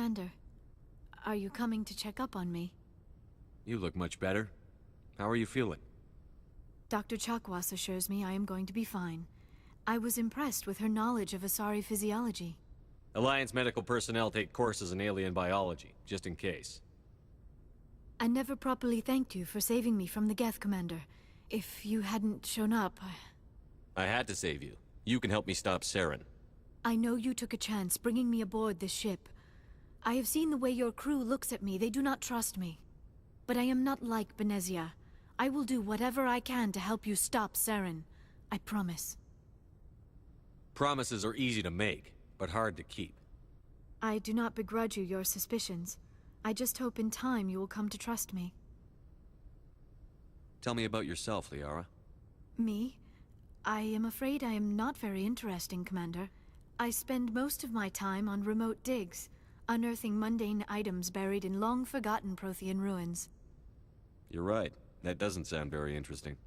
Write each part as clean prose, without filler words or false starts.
Commander. Are you coming to check up on me? You look much better. How are you feeling? Dr. Chakwas assures me I am going to be fine. I was impressed with her knowledge of Asari physiology. Alliance medical personnel take courses in alien biology, just in case. I never properly thanked you for saving me from the Geth, Commander. If you hadn't shown up, I had to save you. You can help me stop Saren. I know you took a chance bringing me aboard this ship. I have seen the way your crew looks at me. They do not trust me. But I am not like Benezia. I will do whatever I can to help you stop Saren. I promise. Promises are easy to make, but hard to keep. I do not begrudge you your suspicions. I just hope in time you will come to trust me. Tell me about yourself, Liara. Me? I am afraid I am not very interesting, Commander. I spend most of my time on remote digs, unearthing mundane items buried in long-forgotten Prothean ruins. You're right. That doesn't sound very interesting.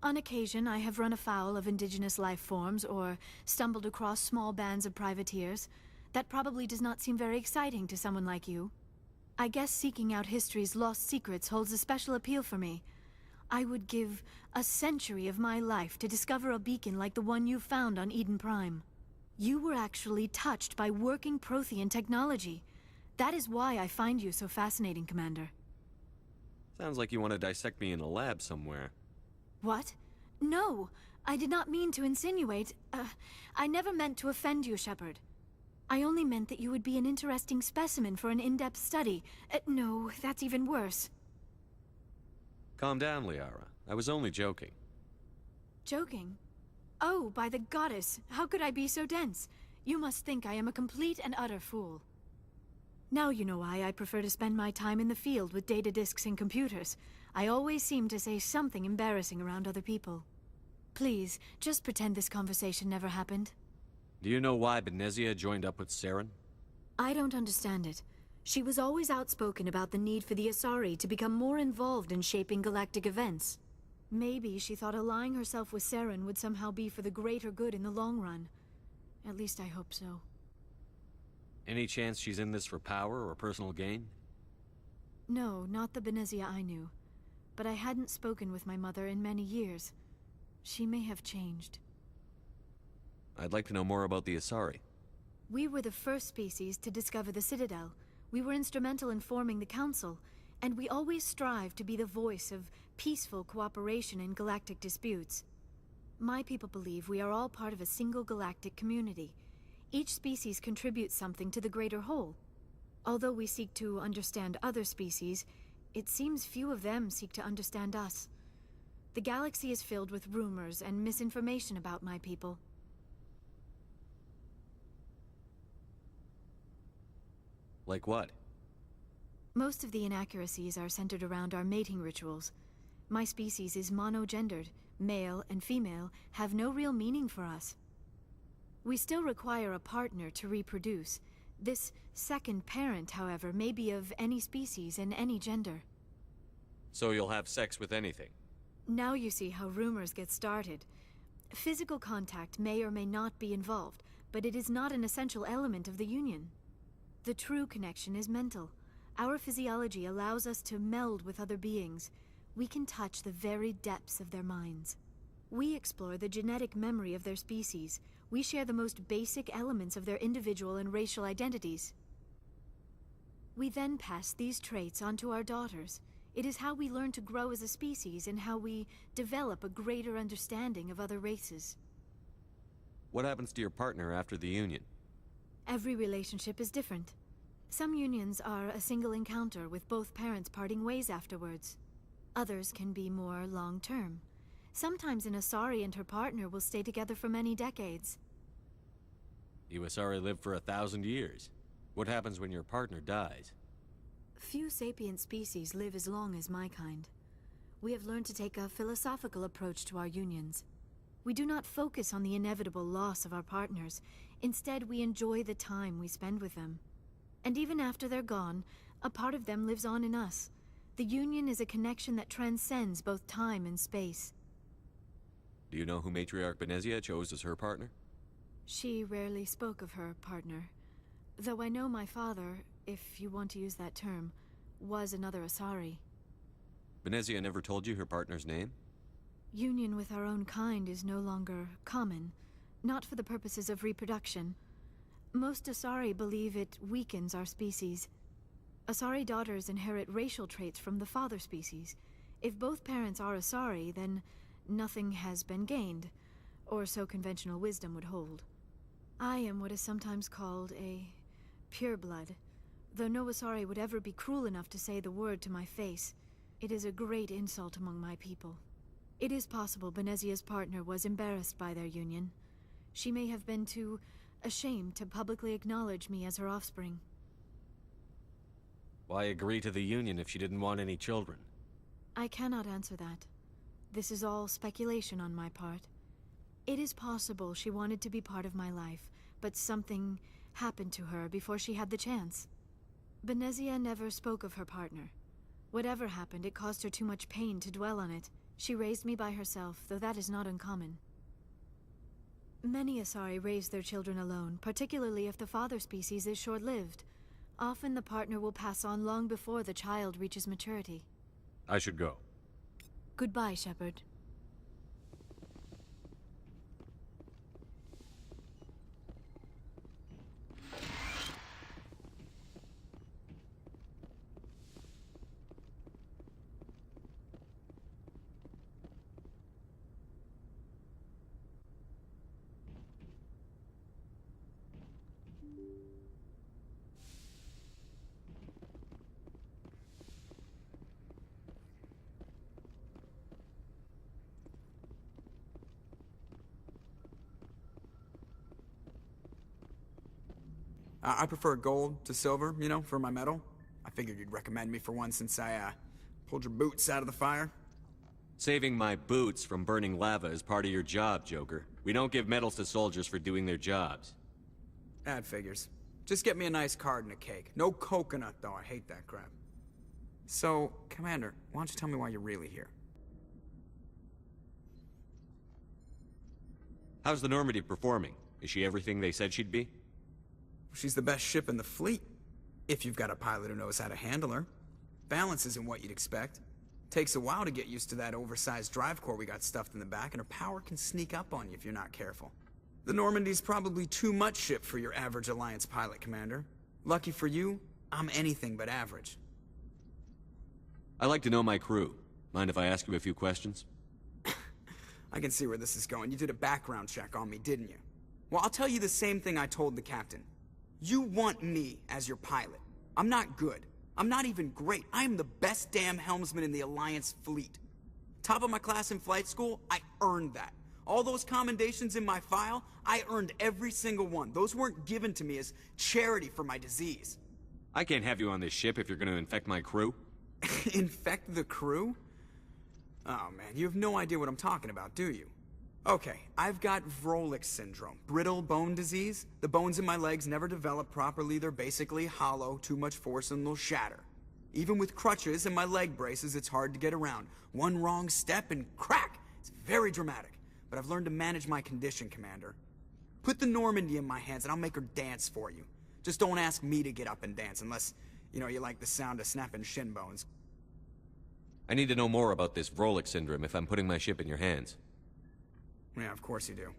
On occasion, I have run afoul of indigenous life forms or stumbled across small bands of privateers. That probably does not seem very exciting to someone like you. I guess seeking out history's lost secrets holds a special appeal for me. I would give a century of my life to discover a beacon like the one you found on Eden Prime. You were actually touched by working Prothean technology. That is why I find you so fascinating, Commander. Sounds like you want to dissect me in a lab somewhere. What? No! I did not mean to insinuate. I never meant to offend you, Shepard. I only meant that you would be an interesting specimen for an in-depth study. No, that's even worse. Calm down, Liara. I was only joking. Joking? Oh, by the goddess, how could I be so dense? You must think I am a complete and utter fool. Now you know why I prefer to spend my time in the field with data disks and computers. I always seem to say something embarrassing around other people. Please, just pretend this conversation never happened. Do you know why Benezia joined up with Saren? I don't understand it. She was always outspoken about the need for the Asari to become more involved in shaping galactic events. Maybe she thought allying herself with Saren would somehow be for the greater good in the long run. At least I hope so. Any chance she's in this for power or personal gain? No, not the Benezia I knew. But I hadn't spoken with my mother in many years. She may have changed. I'd like to know more about the Asari. We were the first species to discover the Citadel. We were instrumental in forming the Council, and we always strive to be the voice of peaceful cooperation in galactic disputes. My people believe we are all part of a single galactic community. Each species contributes something to the greater whole. Although we seek to understand other species, it seems few of them seek to understand us. The galaxy is filled with rumors and misinformation about my people. Like what? Most of the inaccuracies are centered around our mating rituals. My species is monogendered. Male and female have no real meaning for us. We still require a partner to reproduce. This second parent, however, may be of any species and any gender. So you'll have sex with anything? Now you see how rumors get started. Physical contact may or may not be involved, but it is not an essential element of the union. The true connection is mental. Our physiology allows us to meld with other beings. We can touch the very depths of their minds. We explore the genetic memory of their species. We share the most basic elements of their individual and racial identities. We then pass these traits on to our daughters. It is how we learn to grow as a species and how we develop a greater understanding of other races. What happens to your partner after the union? Every relationship is different. Some unions are a single encounter with both parents parting ways afterwards. Others can be more long-term. Sometimes an Asari and her partner will stay together for many decades. You Asari live for 1,000 years. What happens when your partner dies? Few sapient species live as long as my kind. We have learned to take a philosophical approach to our unions. We do not focus on the inevitable loss of our partners. Instead, we enjoy the time we spend with them. And even after they're gone, a part of them lives on in us. The union is a connection that transcends both time and space. Do you know who Matriarch Benezia chose as her partner? She rarely spoke of her partner. Though I know my father, if you want to use that term, was another Asari. Venezia never told you her partner's name? Union with our own kind is no longer common, not for the purposes of reproduction. Most Asari believe it weakens our species. Asari daughters inherit racial traits from the father species. If both parents are Asari, then nothing has been gained, or so conventional wisdom would hold. I am what is sometimes called a pureblood, though no Asari would ever be cruel enough to say the word to my face. It is a great insult among my people. It is possible Benezia's partner was embarrassed by their union. She may have been too ashamed to publicly acknowledge me as her offspring. Why agree to the union if she didn't want any children? I cannot answer that. This is all speculation on my part. It is possible she wanted to be part of my life, but something happened to her before she had the chance. Benezia never spoke of her partner. Whatever happened, it caused her too much pain to dwell on it. She raised me by herself, though that is not uncommon. Many Asari raise their children alone, particularly if the father species is short-lived. Often the partner will pass on long before the child reaches maturity. I should go. Goodbye, Shepard. I prefer gold to silver, you know, for my medal. I figured you'd recommend me for one since I, pulled your boots out of the fire. Saving my boots from burning lava is part of your job, Joker. We don't give medals to soldiers for doing their jobs. That figures. Just get me a nice card and a cake. No coconut, though. I hate that crap. So, Commander, why don't you tell me why you're really here? How's the Normandy performing? Is she everything they said she'd be? She's the best ship in the fleet, if you've got a pilot who knows how to handle her. Balance isn't what you'd expect. Takes a while to get used to that oversized drive core we got stuffed in the back, and her power can sneak up on you if you're not careful. The Normandy's probably too much ship for your average Alliance pilot, Commander. Lucky for you, I'm anything but average. I like to know my crew. Mind if I ask you a few questions? I can see where this is going. You did a background check on me, didn't you? Well, I'll tell you the same thing I told the captain. You want me as your pilot. I'm not good. I'm not even great. I am the best damn helmsman in the Alliance fleet. Top of my class in flight school, I earned that. All those commendations in my file, I earned every single one. Those weren't given to me as charity for my disease. I can't have you on this ship if you're going to infect my crew. Infect the crew? Oh man, you have no idea what I'm talking about, do you? Okay, I've got Vrolik syndrome, brittle bone disease. The bones in my legs never develop properly. They're basically hollow, too much force and they'll shatter. Even with crutches and my leg braces, it's hard to get around. One wrong step and crack! It's very dramatic. But I've learned to manage my condition, Commander. Put the Normandy in my hands and I'll make her dance for you. Just don't ask me to get up and dance unless, you know, you like the sound of snapping shin bones. I need to know more about this Vrolik syndrome if I'm putting my ship in your hands. Yeah, of course you do.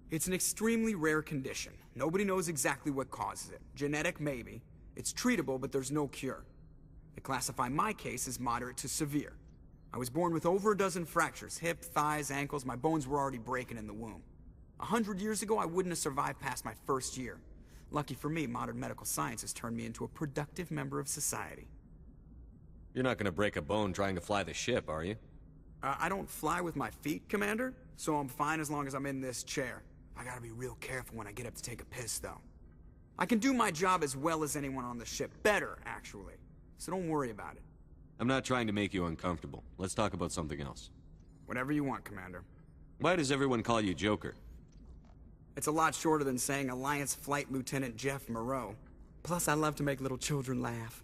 It's an extremely rare condition. Nobody knows exactly what causes it. Genetic, maybe. It's treatable, but there's no cure. They classify my case as moderate to severe. I was born with over a dozen fractures. Hip, thighs, ankles. My bones were already breaking in the womb. 100 years ago, I wouldn't have survived past my first year. Lucky for me, modern medical science has turned me into a productive member of society. You're not going to break a bone trying to fly the ship, are you? I don't fly with my feet, Commander, so I'm fine as long as I'm in this chair. I gotta be real careful when I get up to take a piss, though. I can do my job as well as anyone on the ship. Better, actually. So don't worry about it. I'm not trying to make you uncomfortable. Let's talk about something else. Whatever you want, Commander. Why does everyone call you Joker? It's a lot shorter than saying Alliance Flight Lieutenant Jeff Moreau. Plus, I love to make little children laugh.